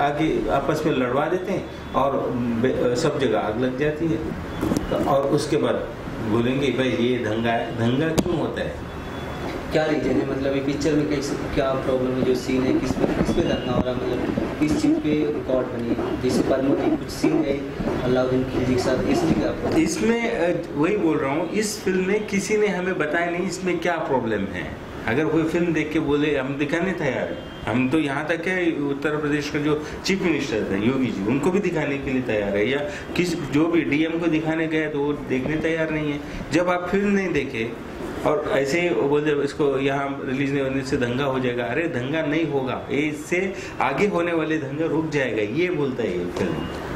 आगे आपस में लड़वा देते हैं और सब जगह आग लग जाती है। और उसके बाद बोलेंगे भाई ये दंगा है। दंगा क्यों होता है? क्या रीजन है, मतलब ये पिक्चर में कैसे क्या प्रॉब्लम है, जो सीन है किस पे दंगा हो रहा है, मतलब किस चीज़ पे रिकॉर्ड बनी है? जैसे परमो की कुछ सीन है अलाउद्दीन खिलजी के साथ, इसमें क्या प्रॉब्लम? इसमें वही बोल रहा हूँ, इस फिल्म में किसी ने हमें बताया नहीं इसमें क्या प्रॉब्लम है। अगर कोई फिल्म देख के बोले हम दिखाने तैयार हैं, हम तो यहाँ तक है उत्तर प्रदेश का जो चीफ मिनिस्टर थे योगी जी, उनको भी दिखाने के लिए तैयार है, या किस जो भी डीएम को दिखाने गए तो वो देखने तैयार नहीं है। जब आप फिल्म नहीं देखे और ऐसे ही बोलते इसको यहाँ रिलीज नहीं होने से दंगा हो जाएगा, अरे दंगा नहीं होगा, इससे आगे होने वाले दंगा रुक जाएगा, ये बोलता है ये फिल्म।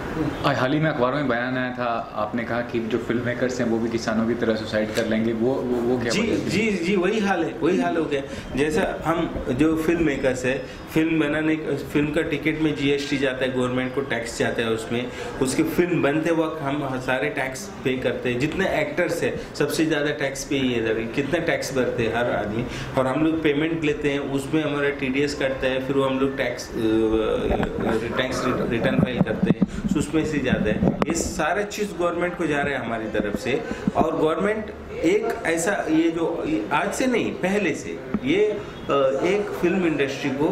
हाल ही में अखबारों में बयान आया था, आपने कहा कि जो फिल्म मेकर्स हैं वो भी किसानों की तरह सुसाइड कर लेंगे, वो क्या? जी वही हाल है, वही हाल हो गया। जैसा हम जो फिल्म मेकर्स है, फिल्म बनाने फिल्म का टिकट में जीएसटी जाता है, गवर्नमेंट को टैक्स जाता है, उसमें उसकी फिल्म बनते वक्त हम सारे टैक्स पे करते हैं। जितने एक्टर्स है सबसे ज़्यादा टैक्स पे ही है, कितना टैक्स भरते हैं हर आदमी, और हम लोग पेमेंट लेते हैं, उसमें हमारा टीडीएस कटता है, फिर वो हम लोग टैक्स रिटर्न फाइल करते हैं, उसमें से जाता है। ये सारे चीज़ गवर्नमेंट को जा रहे हैं हमारी तरफ से। और गवर्नमेंट एक ऐसा, ये जो आज से नहीं पहले से ये एक फिल्म इंडस्ट्री को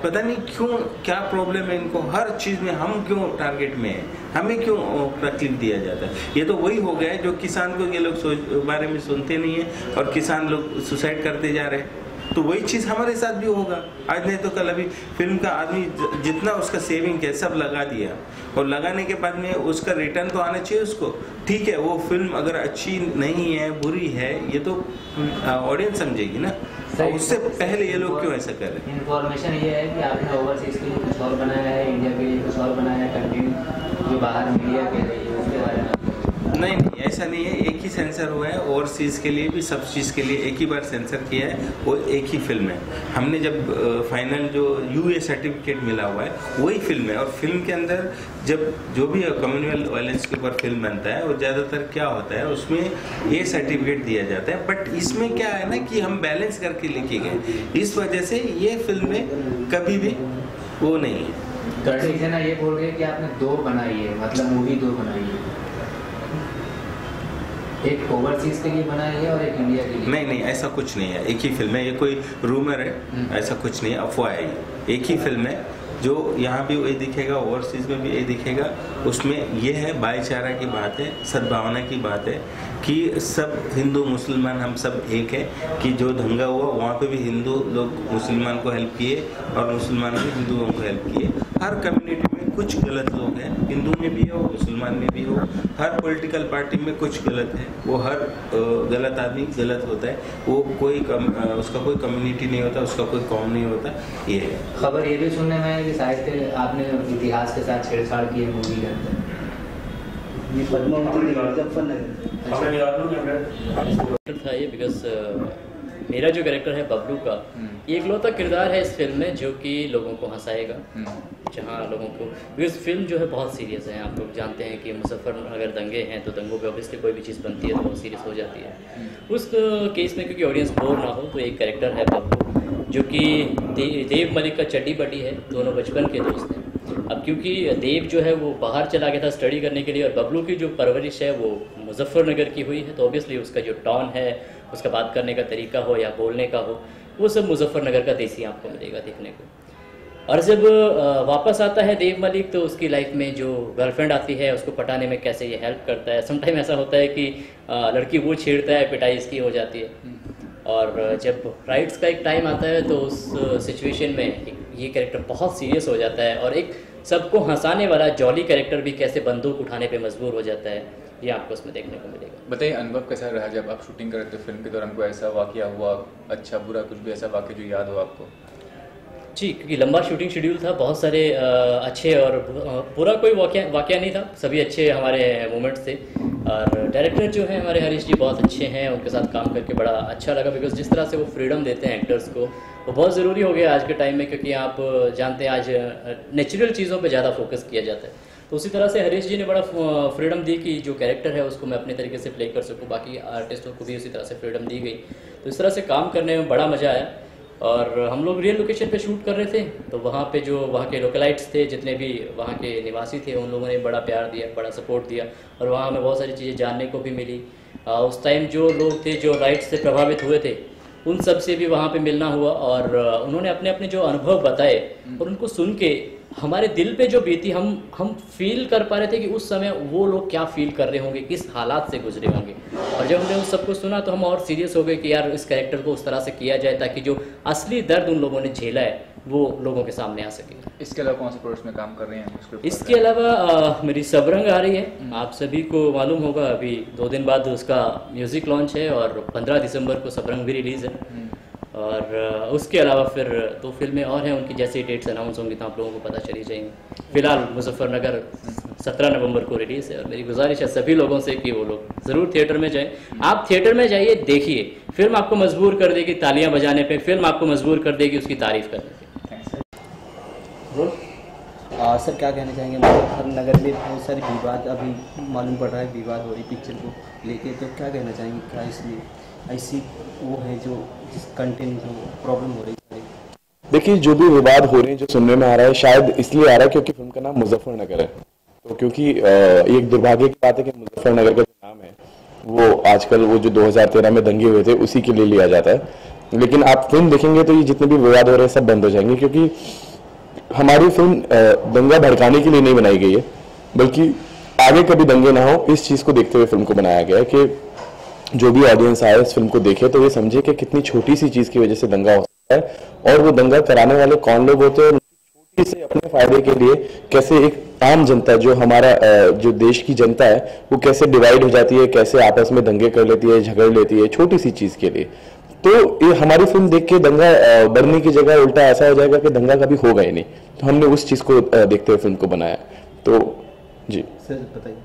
पता नहीं क्यों क्या प्रॉब्लम है इनको, हर चीज़ में हम क्यों टारगेट में हैं, हमें क्यों तकलीफ दिया जाता है। ये तो वही हो गया है जो किसान को ये लोग बारे में सुनते नहीं है और किसान लोग सुसाइड करते जा रहे हैं। तो वही चीज़ हमारे साथ भी होगा, आज नहीं तो कल। अभी फिल्म का आदमी जितना उसका सेविंग है सब लगा दिया, और लगाने के बाद में उसका रिटर्न तो आना चाहिए उसको। ठीक है, वो फिल्म अगर अच्छी नहीं है, बुरी है, ये तो ऑडियंस समझेगी ना। और उससे पहले ये लोग क्यों ऐसा कर रहे हैं? इन्फॉर्मेशन ये है कि आपने ओवरसीज के लिए कुछ और बनाया है, इंडिया के लिए कुछ और बनाया है कंटेंट, जो बाहर मीडिया के लिए उसके बारे में? नहीं, ऐसा नहीं है, एक ही सेंसर हुआ है, ओवरसीज़ के लिए भी, सब चीज़ के लिए एक ही बार सेंसर किया है, वो एक ही फिल्म है। हमने जब फाइनल जो यूए सर्टिफिकेट मिला हुआ है वही फिल्म है। और फिल्म के अंदर जब जो भी कम्युनल वायलेंस के ऊपर फिल्म बनता है, और ज़्यादातर क्या होता है उसमें ये सर्टिफिकेट दिया जाता है। बट इसमें क्या है ना कि हम बैलेंस करके लेके गए, इस वजह से ये फिल्म में कभी भी वो नहीं है। ना ये बोल रहे कि आपने दो बनाई है, मतलब मूवी दो बनाई है, एक ओवरसीज के लिए बनाई है और एक इंडिया के लिए? नहीं, ऐसा कुछ नहीं है, एक ही फिल्म है। ये कोई रूमर है, ऐसा कुछ नहीं है, अफवाह है। एक ही फिल्म है, जो यहाँ भी वही दिखेगा, ओवरसीज में भी यही दिखेगा। उसमें ये है भाईचारा की बात है, सद्भावना की बात है कि सब हिंदू मुसलमान हम सब एक है, कि जो दंगा हुआ वहाँ पे भी हिंदू लोग मुसलमान को हेल्प किए और मुसलमान ने हिंदुओं को हेल्प किए। हर कम्युनिटी में कुछ गलत लोग हैं, हिंदू में भी हो, मुसलमान में भी हो, हर पॉलिटिकल पार्टी में कुछ गलत है, वो हर गलत आदमी गलत होता है, वो कोई उसका कोई कम्युनिटी नहीं होता, उसका कोई कौम नहीं होता। ये है खबर। ये भी सुनने में है कि शायद आपने इतिहास के साथ छेड़छाड़ की है मूवी के अंदर। ये पद्मावती था ये, बिकॉज मेरा जो कैरेक्टर है बबलू का, ये इकलौता किरदार है इस फिल्म में जो कि लोगों को हंसाएगा, जहाँ लोगों को, बिकॉज फिल्म जो है बहुत सीरियस है। आप लोग जानते हैं कि मुजफ्फरनगर दंगे हैं तो दंगों पे ऑब्वियसली कोई भी चीज़ बनती है तो बहुत सीरियस हो जाती है। उस केस में क्योंकि ऑडियंस बोर ना हो, तो एक कैरेक्टर है बबलू जो कि देव मलिक का चड्डी बड्डी है, दोनों बचपन के दोस्त हैं। अब क्योंकि देव जो है वो बाहर चला गया था स्टडी करने के लिए, और बबलू की जो परवरिश है वो मुजफ्फरनगर की हुई है, तो ऑब्वियसली उसका जो टॉन है, उसका बात करने का तरीका हो या बोलने का हो, वो सब मुजफ्फरनगर का देसी आपको मिलेगा देखने को। और जब वापस आता है देव मलिक तो उसकी लाइफ में जो गर्लफ्रेंड आती है उसको पटाने में कैसे ये हेल्प करता है। समटाइम ऐसा होता है कि लड़की वो छेड़ता है, पिटाई इसकी हो जाती है। और जब राइट्स का एक टाइम आता है तो उस सिचुएशन में ये कैरेक्टर बहुत सीरियस हो जाता है, और एक सबको हंसाने वाला जॉली कैरेक्टर भी कैसे बंदूक उठाने पे मजबूर हो जाता है, ये आपको उसमें देखने को मिलेगा। बताइए अनुभव कैसा रहा जब आप शूटिंग कर रहे थे फिल्म के दौरान? कोई ऐसा वाकया हुआ, अच्छा बुरा, कुछ भी ऐसा वाकया जो याद हो आपको? जी, क्योंकि लंबा शूटिंग शेड्यूल था, बहुत सारे अच्छे और पूरा कोई वाकया नहीं था, सभी अच्छे हमारे मोमेंट्स थे। और डायरेक्टर जो हैं हमारे हरीश जी बहुत अच्छे हैं, उनके साथ काम करके बड़ा अच्छा लगा, बिकॉज जिस तरह से वो फ्रीडम देते हैं एक्टर्स को, वो बहुत ज़रूरी हो गया आज के टाइम में, क्योंकि आप जानते हैं आज नेचुरल चीज़ों पर ज़्यादा फोकस किया जाता है। तो उसी तरह से हरीश जी ने बड़ा फ्रीडम दी कि जो कैरेक्टर है उसको मैं अपने तरीके से प्ले कर सकूँ, बाकी आर्टिस्टों को भी उसी तरह से फ्रीडम दी गई। तो इस तरह से काम करने में बड़ा मज़ा आया। और हम लोग रियल लोकेशन पे शूट कर रहे थे, तो वहाँ पे जो वहाँ के लोकलाइट्स थे, जितने भी वहाँ के निवासी थे, उन लोगों ने बड़ा प्यार दिया, बड़ा सपोर्ट दिया और वहाँ हमें बहुत सारी चीज़ें जानने को भी मिली। उस टाइम जो लोग थे जो राइट्स से प्रभावित हुए थे, उन सब से भी वहाँ पे मिलना हुआ और उन्होंने अपने अपने जो अनुभव बताए और उनको सुन के हमारे दिल पे जो बीती, हम फील कर पा रहे थे कि उस समय वो लोग क्या फील कर रहे होंगे, किस हालात से गुजरे होंगे। और जब हमने उस सबको सुना तो हम और सीरियस हो गए कि यार इस कैरेक्टर को उस तरह से किया जाए ताकि जो असली दर्द उन लोगों ने झेला है वो लोगों के सामने आ सके। इसके अलावा कौन से प्रोजेक्ट में काम कर रहे हैं? इसके अलावा मेरी सबरंग आ रही है, आप सभी को मालूम होगा, अभी 2 दिन बाद उसका म्यूज़िक लॉन्च है और 15 दिसंबर को सबरंग भी रिलीज़ है। और उसके अलावा फिर 2 फिल्में और हैं, उनकी जैसे ही डेट्स अनाउंस होंगी तो आप लोगों को पता चली जाएंगी। फिलहाल मुजफ्फरनगर 17 नवंबर को रिलीज़ है और मेरी गुजारिश है सभी लोगों से कि वो लोग ज़रूर थिएटर में जाएं। आप थिएटर में जाइए, देखिए, फिल्म आपको मजबूर कर देगी तालियां बजाने पे, फिल्म आपको मजबूर कर देगी उसकी तारीफ करने पे। सर क्या कहना चाहेंगे? मुजफ्फरनगर में बहुत सारे विवाद अभी मालूम पड़ रहा है, विवाद हो रही पिक्चर को लेके, तो क्या कहना चाहेंगे? क्या इसलिए ऐसी वो है जो जिस कंटेंट जो प्रॉब्लम हो रही है? देखिए, जो भी विवाद हो रहे हैं, जो सुनने में आ रहा है, शायद इसलिए आ रहा है क्योंकि फिल्म का नाम मुजफ्फरनगर है। तो क्योंकि एक दुर्भाग्य की बात है कि मुजफ्फरनगर का जो नाम है वो आजकल वो जो 2013 में दंगे हुए थे उसी के लिए लिया जाता है। लेकिन आप फिल्म देखेंगे तो ये जितने भी विवाद हो रहे हैं सब बंद हो जाएंगे, क्योंकि हमारी फिल्म दंगा भड़काने के लिए नहीं बनाई गई है, बल्कि आगे कभी दंगे ना हो इस चीज को देखते हुए फिल्म को बनाया गया है कि जो भी ऑडियंस आए इस फिल्म को देखे तो ये समझे कि कितनी छोटी सी चीज की वजह से दंगा हो सकता है और वो दंगा कराने वाले कौन लोग होते हैं और छोटी से अपने फायदे के लिए कैसे एक आम जनता जो हमारा जो देश की जनता है वो कैसे डिवाइड हो जाती है, कैसे आपस में दंगे कर लेती है, झगड़ लेती है छोटी सी चीज के लिए। तो ये हमारी फिल्म देख के दंगा बढ़ने की जगह उल्टा ऐसा हो जाएगा कि दंगा कभी होगा ही नहीं। तो हमने उस चीज को देखते हुए फिल्म को बनाया। तो जी सर बताइए।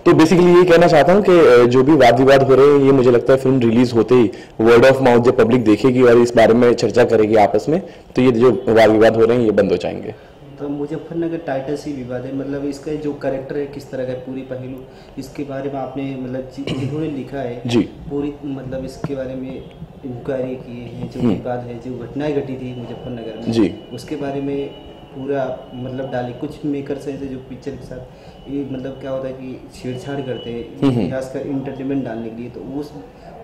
तो बेसिकली ये कहना चाहता हूँ कि जो भी वाद विवाद हो रहे हैं ये मुझे लगता है फिल्म रिलीज होते ही वर्ड ऑफ माउथ जब पब्लिक देखेगी और इस बारे में चर्चा करेगी आपस में, तो ये जो वाद विवाद हो रहे हैं ये बंद हो जाएंगे। तो मुजफ्फरनगर टाइटल से विवाद है, मतलब इसका जो कैरेक्टर है किस तरह का पूरी पहलू, इसके बारे में आपने मतलब जिन्होंने लिखा है जी पूरी मतलब इसके बारे में इंक्वायरी की है, जो विवाद है, जो घटनाएं घटी थी मुजफ्फरनगर में जी उसके बारे में पूरा मतलब डाली। कुछ मेकर्स ऐसे जो पिक्चर के साथ ये मतलब क्या होता है कि छेड़छाड़ करते हैं इतिहास का इंटरटेनमेंट डालने के लिए, तो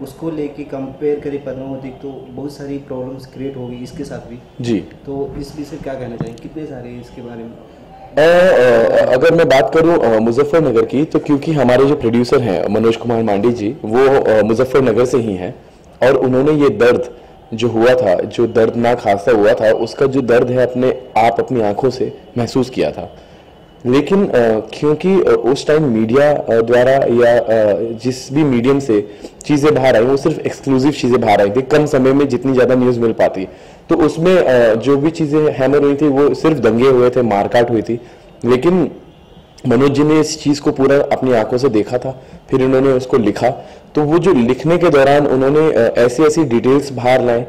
उसको लेके कंपेयर करें पद्मावती तो बहुत सारी प्रॉब्लम्स क्रिएट होगी इसके साथ भी जी। तो इस विषय क्या कहना चाहेंगे? कितने सारे हैं इसके बारे में? अगर मैं बात करूं मुजफ्फरनगर की, तो क्योंकि हमारे जो प्रोड्यूसर हैं मनोज कुमार मांडी जी वो मुजफ्फरनगर से ही हैं और उन्होंने ये दर्द जो हुआ था, जो दर्दनाक हादसा हुआ था, उसका जो दर्द है अपनी आंखों से महसूस किया था। लेकिन क्योंकि उस टाइम मीडिया द्वारा या जिस भी मीडियम से चीज़ें बाहर आई वो सिर्फ एक्सक्लूसिव चीज़ें बाहर आई थी, कम समय में जितनी ज़्यादा न्यूज़ मिल पाती, तो उसमें जो भी चीज़ें हैमर हुई थी वो सिर्फ दंगे हुए थे, मारकाट हुई थी। लेकिन मनोज जी ने इस चीज़ को पूरा अपनी आंखों से देखा था, फिर उन्होंने उसको लिखा। तो वो जो लिखने के दौरान उन्होंने ऐसी ऐसी डिटेल्स बाहर लाए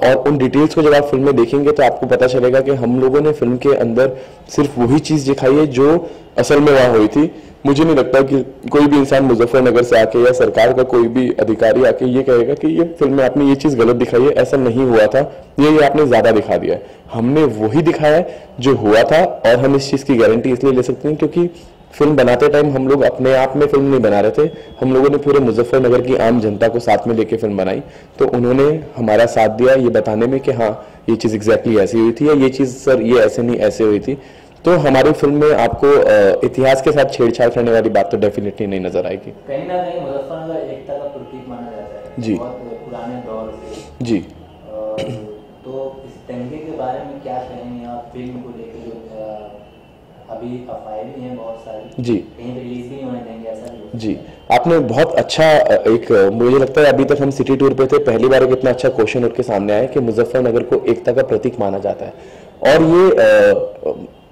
और उन डिटेल्स को जब आप फिल्म में देखेंगे तो आपको पता चलेगा कि हम लोगों ने फिल्म के अंदर सिर्फ वही चीज़ दिखाई है जो असल में वहाँ हुई थी। मुझे नहीं लगता कि कोई भी इंसान मुजफ्फरनगर से आके या सरकार का कोई भी अधिकारी आके ये कहेगा कि ये फिल्म में आपने ये चीज़ गलत दिखाई है, ऐसा नहीं हुआ था, ये आपने ज़्यादा दिखा दिया है। हमने वही दिखाया है जो हुआ था और हम इस चीज़ की गारंटी इसलिए ले सकते हैं क्योंकि फिल्म बनाते टाइम हम लोग अपने आप में फिल्म नहीं बना रहे थे, हम लोगों ने पूरे मुजफ्फरनगर की आम जनता को साथ में लेके फिल्म बनाई। तो उन्होंने हमारा साथ दिया ये बताने में कि हाँ ये चीज़ एग्जैक्टली ऐसी हुई थी या ये चीज़ सर ये ऐसे नहीं ऐसे हुई थी। तो हमारी फिल्म में आपको इतिहास के साथ छेड़छाड़ करने वाली बात तो डेफिनेटली नहीं नजर आएगी। कहीं ना कहीं मुजफ्फरनगर एकता का प्रतीक माना जाता है जी, बहुत पुराने दौर से जी। तो इस दंगे के बारे में क्या कहेंगे आप? फिल्म को लेकर जो अभी अफवाहें भी हैं बहुत सारी जी, कहीं रिलीज भी नहीं होने देंगे, ऐसा भी जी। आपने बहुत अच्छा एक मुझे लगता है अभी तक हम सिटी टूर पे थे, पहली बार एक इतना अच्छा क्वेश्चन उठ के सामने आया कि मुजफ्फरनगर को एकता का प्रतीक माना जाता है। और ये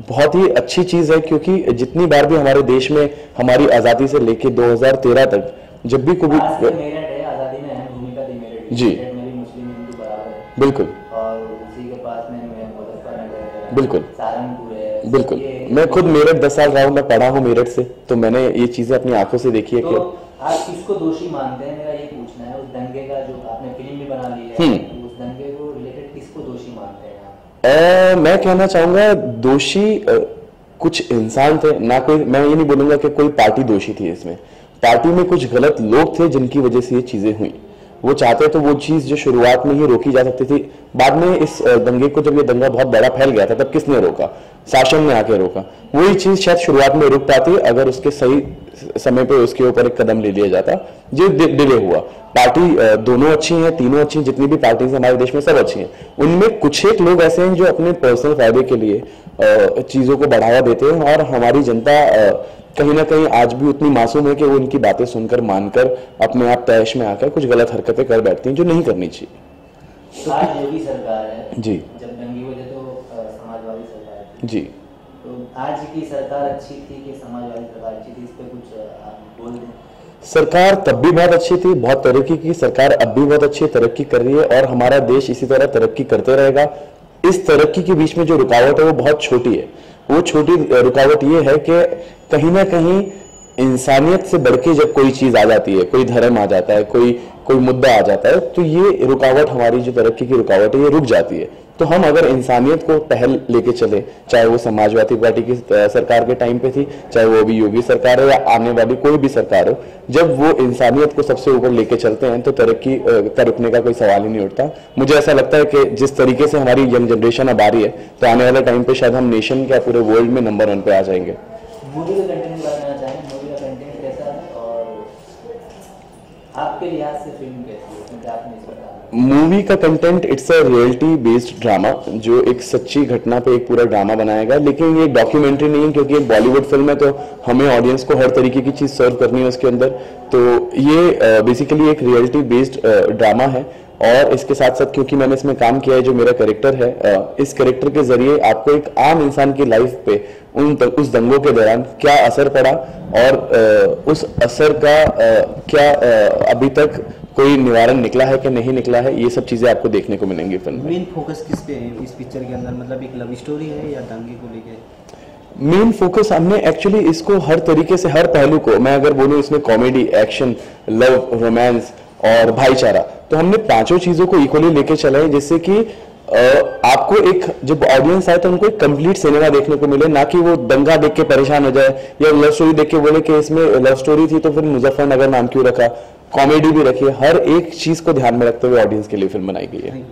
बहुत ही अच्छी चीज़ है क्योंकि जितनी बार भी हमारे देश में हमारी आज़ादी से लेके 2013 तक जब भी कोई आज़ादी में अहम भूमिका दी मेरठ जी मुस्लिम हिंदू बराबर है बिल्कुल और उसी के पास में मुजफ्फरनगर बिल्कुल सहारनपुर है बिल्कुल। मैं खुद मेरठ 10 साल रहा हूँ, मैं पढ़ा हूँ मेरठ से, तो मैंने ये चीज़ें अपनी आंखों से देखी है। तो आप किसको दोषी मानते हैं? मेरा ये पूछना है। उस दंगे का जो आपने फिल्म भी बना ली है उस दंगे को मैं कहना चाहूंगा दोषी कुछ इंसान थे ना, कोई, मैं ये नहीं बोलूंगा कि कोई पार्टी दोषी थी इसमें। पार्टी में कुछ गलत लोग थे जिनकी वजह से ये चीजें हुई। वो चाहते तो वो चीज जो शुरुआत में ही रोकी जा सकती थी, बाद में इस दंगे को, जब ये दंगा बहुत बड़ा फैल गया था, तब किसने रोका? शासन ने आके रोका। वही चीज शायद शुरुआत में रुक पाती अगर उसके सही समय पे उसके ऊपर एक कदम ले लिया जाता, जो डिले हुआ। पार्टी दोनों अच्छी हैं, तीनों अच्छी हैं, जितनी भी पार्टीज हमारे देश में सब अच्छी हैं। उनमें कुछ एक लोग ऐसे हैं जो अपने पर्सनल फायदे के लिए चीजों को बढ़ावा देते हैं, और हमारी जनता कहीं ना कहीं आज भी उतनी मासूम है कि वो उनकी बातें सुनकर, मानकर अपने आप तैश में आकर कुछ गलत हरकतें कर बैठती हैं जो नहीं करनी चाहिए। तो आज योगी सरकार है जी, जब दंगे हुए थे तो समाजवादी सरकार थी जी। तो आज की सरकार अच्छी थी कि समाजवादी सरकार अच्छी थी, इस पे कुछ आप बोल दें। सरकार तब भी बहुत अच्छी थी, बहुत तरक्की की। सरकार अब भी बहुत अच्छी तरक्की कर रही है, और हमारा देश इसी तरह तरक्की करते रहेगा। इस तरक्की के बीच में जो रुकावट है वो बहुत छोटी है। वो छोटी रुकावट ये है कि कहीं ना कहीं इंसानियत से बढ़ के जब कोई चीज आ जाती है, कोई धर्म आ जाता है, कोई मुद्दा आ जाता है, तो ये रुकावट, हमारी जो तरक्की की रुकावट है, ये रुक जाती है। तो हम अगर इंसानियत को पहल लेके चले, चाहे वो समाजवादी पार्टी की सरकार के टाइम पे थी, चाहे वो अभी योगी सरकार है, या आने वाली कोई भी सरकार हो, जब वो इंसानियत को सबसे ऊपर लेके चलते हैं तो तरक्की का रुकने का कोई सवाल ही नहीं उठता। मुझे ऐसा लगता है कि जिस तरीके से हमारी यंग जनरेशन अब आ रही है, तो आने वाले टाइम पे शायद हम नेशन क्या पूरे वर्ल्ड में नंबर 1 पे आ जाएंगे। मूवी का कंटेंट बताना चाहें, मूवी का कंटेंट कैसा है और आपके लिहाज से फिल्म कैसी है, क्योंकि आपने इस पर मूवी का content, it's a reality based drama, जो एक सच्ची घटना पे एक पूरा ड्रामा बनाया गया। लेकिन ये डॉक्यूमेंट्री नहीं है, क्योंकि एक बॉलीवुड फिल्म है, तो हमें ऑडियंस को हर तरीके की चीज सर्व करनी है उसके अंदर। तो ये बेसिकली एक रियलिटी बेस्ड ड्रामा है। और इसके साथ साथ क्योंकि मैंने इसमें काम किया है, जो मेरा कैरेक्टर है, इस कैरेक्टर के जरिए आपको एक आम इंसान की लाइफ पे उस दंगों के दौरान क्या असर पड़ा, और उस असर का क्या अभी तक कोई निवारण निकला है कि नहीं निकला है, ये सब चीजें आपको देखने को मिलेंगी फिल्म में। मेन फोकस किस पे है इस पिक्चर के अंदर, मतलब एक लव स्टोरी है या दंगे को लेके? मेन फोकस हमने एक्चुअली इसको हर तरीके से, हर पहलू को, मैं अगर बोलूं इसमें कॉमेडी, एक्शन, लव, रोमांस और भाईचारा, तो हमने पांचों चीजों को इक्वली लेके चला है, जिससे कि आपको एक, जब ऑडियंस आए तो उनको एक कंप्लीट सिनेमा देखने को मिले, ना कि वो दंगा देख के परेशान हो जाए या लव स्टोरी देख के बोले कि इसमें लव स्टोरी थी तो फिर मुजफ्फरनगर नाम क्यों रखा, कॉमेडी भी रखी है। हर एक चीज को ध्यान में रखते हुए ऑडियंस के लिए फिल्म बनाई गई है।